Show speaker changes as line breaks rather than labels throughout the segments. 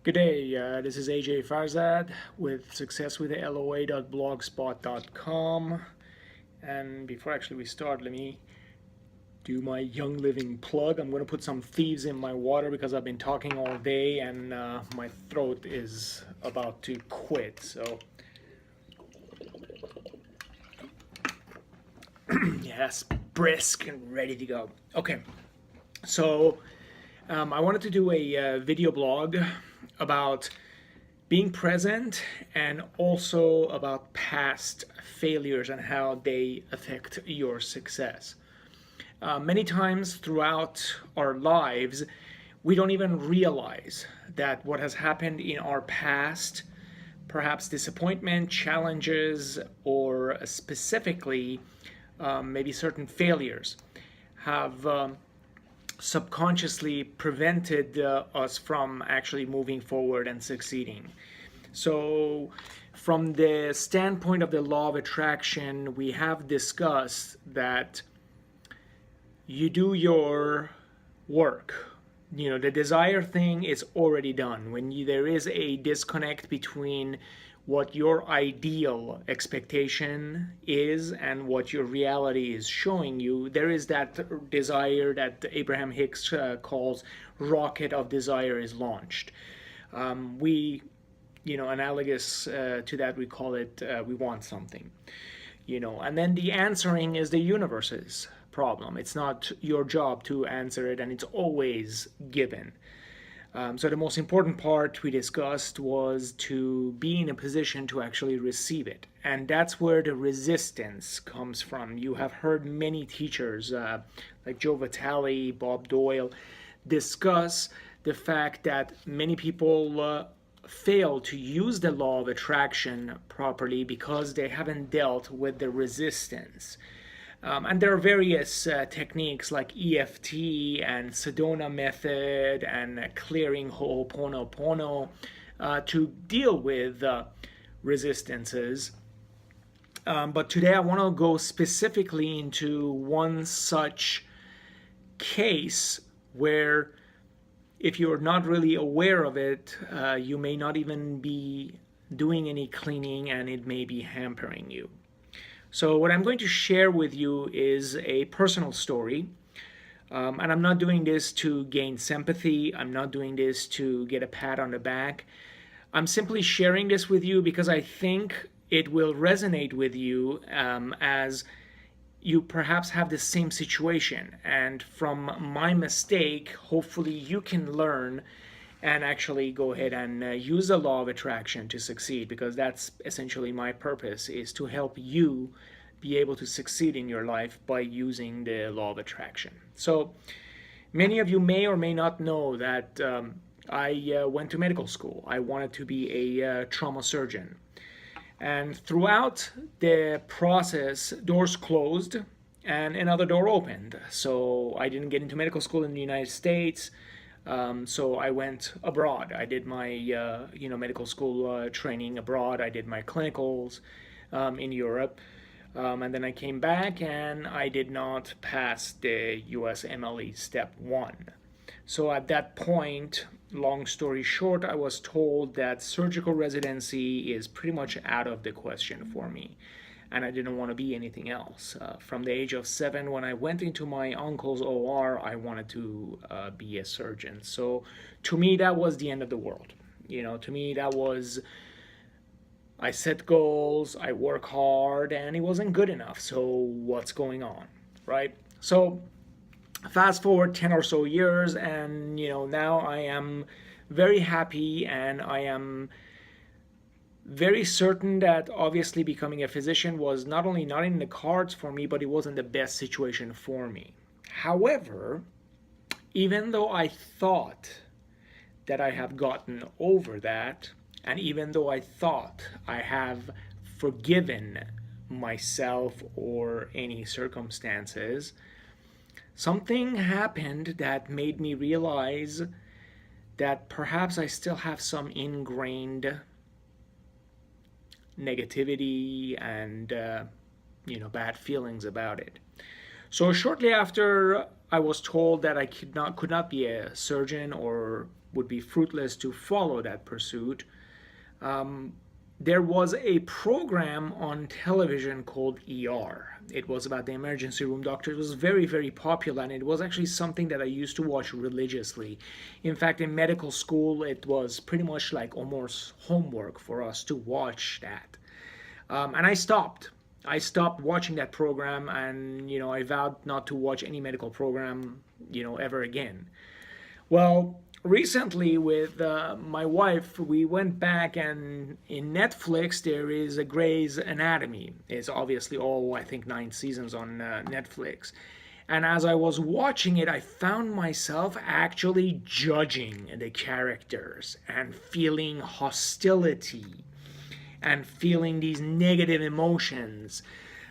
Good day, this is a.j.farzad with successwithloa.blogspot.com. And before actually we start, let me do my Young Living plug. I'm going to put some thieves in my water because I've been talking all day and my throat is about to quit. So, yes, brisk and ready to go. Okay, so I wanted to do a video blog about being present and also about past failures and how they affect your success. Many times throughout our lives, we don't even realize that what has happened in our past, perhaps disappointment, challenges, or specifically maybe certain failures, have subconsciously prevented us from actually moving forward and succeeding. So, from the standpoint of the law of attraction, we have discussed that you do your work. You know, the desire thing is already done. There is a disconnect between what your ideal expectation is and what your reality is showing you, there is that desire that Abraham Hicks calls rocket of desire is launched. Analogous to that, we call it we want something. And then the answering is the universe's problem. It's not your job to answer it, and it's always given. So the most important part we discussed was to be in a position to actually receive it. And that's where the resistance comes from. You have heard many teachers like Joe Vitale, Bob Doyle, discuss the fact that many people fail to use the law of attraction properly because they haven't dealt with the resistance. And there are various techniques like EFT and Sedona method and clearing Ho'oponopono to deal with resistances. But today I want to go specifically into one such case where if you're not really aware of it, you may not even be doing any cleaning and it may be hampering you. So what I'm going to share with you is a personal story, and I'm not doing this to gain sympathy. I'm not doing this to get a pat on the back. I'm simply sharing this with you because I think it will resonate with you as you perhaps have the same situation. And from my mistake, hopefully you can learn and actually go ahead and use the law of attraction to succeed, because that's essentially my purpose, is to help you be able to succeed in your life by using the law of attraction. So many of you may or may not know that I went to medical school. I wanted to be a trauma surgeon. And throughout the process, doors closed and another door opened. So I didn't get into medical school in the United States. So I went abroad. I did my medical school training abroad. I did my clinicals in Europe. And then I came back and I did not pass the US MLE Step 1. So at that point, long story short, I was told that surgical residency is pretty much out of the question for me. And I didn't want to be anything else. From the age of 7, when I went into my uncle's OR, I wanted to be a surgeon. So to me, that was the end of the world. To me, that was, I set goals, I work hard, and it wasn't good enough. So what's going on, right? So fast forward 10 or so years, and now I am very happy, and I am very certain that obviously becoming a physician was not only not in the cards for me, but it wasn't the best situation for me. However, even though I thought that I have gotten over that, and even though I thought I have forgiven myself or any circumstances, something happened that made me realize that perhaps I still have some ingrained negativity and bad feelings about it. So shortly after I was told that I could not be a surgeon or would be fruitless to follow that pursuit. There was a program on television called ER. It was about the emergency room doctor. It was very, very popular, and it was actually something that I used to watch religiously. In fact, in medical school, it was pretty much like almost homework for us to watch that. And I stopped. I stopped watching that program, and I vowed not to watch any medical program, ever again. Well, recently with my wife, we went back, and in Netflix there is a Grey's Anatomy. It's obviously all, I think, 9 seasons on Netflix. And as I was watching it, I found myself actually judging the characters and feeling hostility and feeling these negative emotions.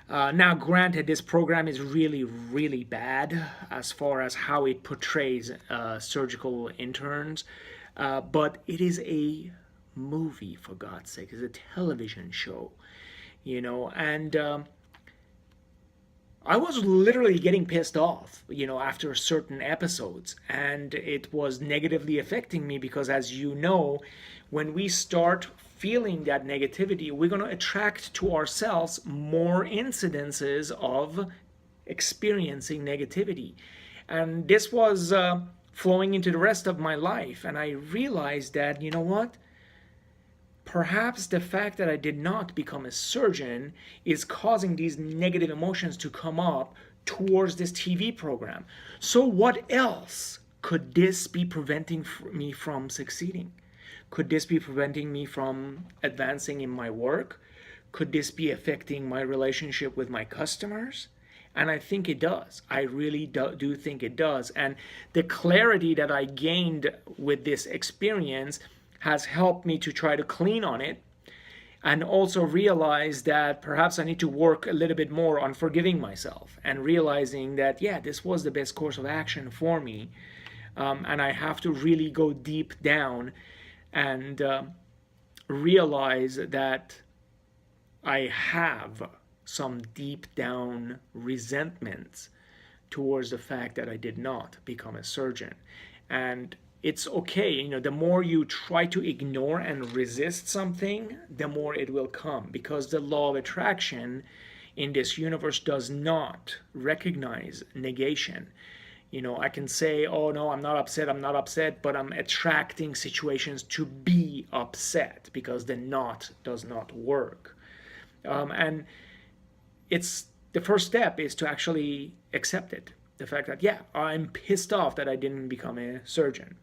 Now, granted, this program is really, really bad as far as how it portrays surgical interns, but it is a movie, for God's sake. It's a television show, and I was literally getting pissed off, after certain episodes, and it was negatively affecting me because, as you know, when we start feeling that negativity, we're going to attract to ourselves more incidences of experiencing negativity. And this was flowing into the rest of my life, and I realized that, you know what? Perhaps the fact that I did not become a surgeon is causing these negative emotions to come up towards this TV program. So, what else could this be preventing me from succeeding? Could this be preventing me from advancing in my work? Could this be affecting my relationship with my customers? And I think it does. I really do think it does. And the clarity that I gained with this experience has helped me to try to clean on it, and also realize that perhaps I need to work a little bit more on forgiving myself and realizing that, yeah, this was the best course of action for me. And I have to really go deep down and realize that I have some deep down resentments towards the fact that I did not become a surgeon. And it's okay, the more you try to ignore and resist something, the more it will come, because the law of attraction in this universe does not recognize negation. I can say, oh no, I'm not upset, but I'm attracting situations to be upset because the not does not work. And it's the first step is to actually accept it. The fact that, yeah, I'm pissed off that I didn't become a surgeon.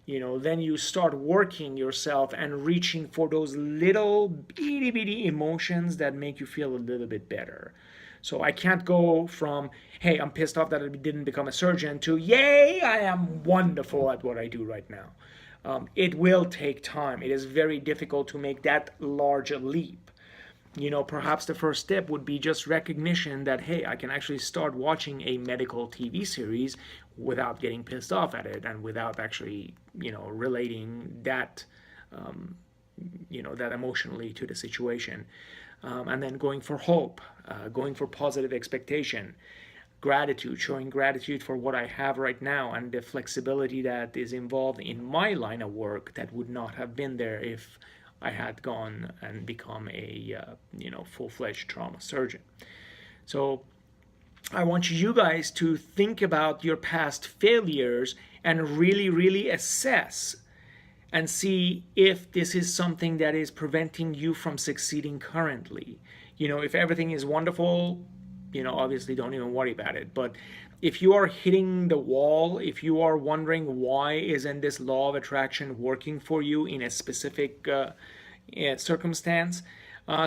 Then you start working yourself and reaching for those little bitty bitty emotions that make you feel a little bit better. So I can't go from, hey, I'm pissed off that I didn't become a surgeon, to, yay, I am wonderful at what I do right now. It will take time. It is very difficult to make that large a leap. Perhaps the first step would be just recognition that, hey, I can actually start watching a medical TV series without getting pissed off at it and without actually, relating that, that emotionally to the situation. And then going for hope, going for positive expectation, gratitude, showing gratitude for what I have right now and the flexibility that is involved in my line of work that would not have been there if I had gone and become a full-fledged trauma surgeon. So I want you guys to think about your past failures and really, really assess and see if this is something that is preventing you from succeeding currently. If everything is wonderful, obviously don't even worry about it. But if you are hitting the wall, if you are wondering why isn't this law of attraction working for you in a specific circumstance,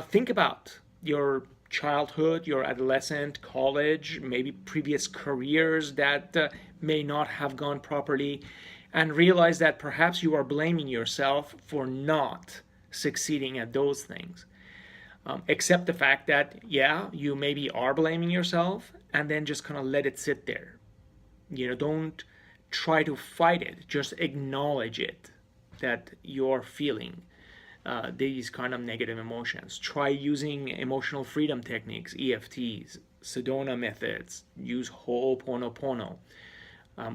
think about your childhood, your adolescent, college, maybe previous careers that may not have gone properly, and realize that perhaps you are blaming yourself for not succeeding at those things. Accept the fact that, yeah, you maybe are blaming yourself, and then just kind of let it sit there. Don't try to fight it. Just acknowledge it, that you're feeling these kind of negative emotions. Try using emotional freedom techniques, EFTs, Sedona methods, use Ho'oponopono.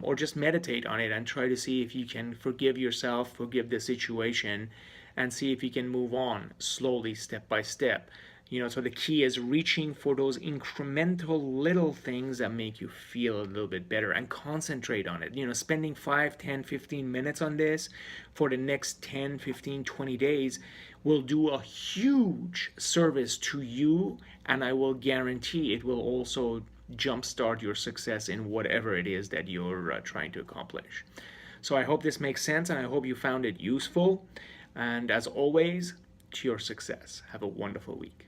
or just meditate on it and try to see if you can forgive yourself, forgive the situation, and see if you can move on slowly, step by step. So the key is reaching for those incremental little things that make you feel a little bit better and concentrate on it. Spending 5, 10, 15 minutes on this for the next 10, 15, 20 days will do a huge service to you, and I will guarantee it will also jumpstart your success in whatever it is that you're trying to accomplish. So I hope this makes sense, and I hope you found it useful. And as always, to your success. Have a wonderful week.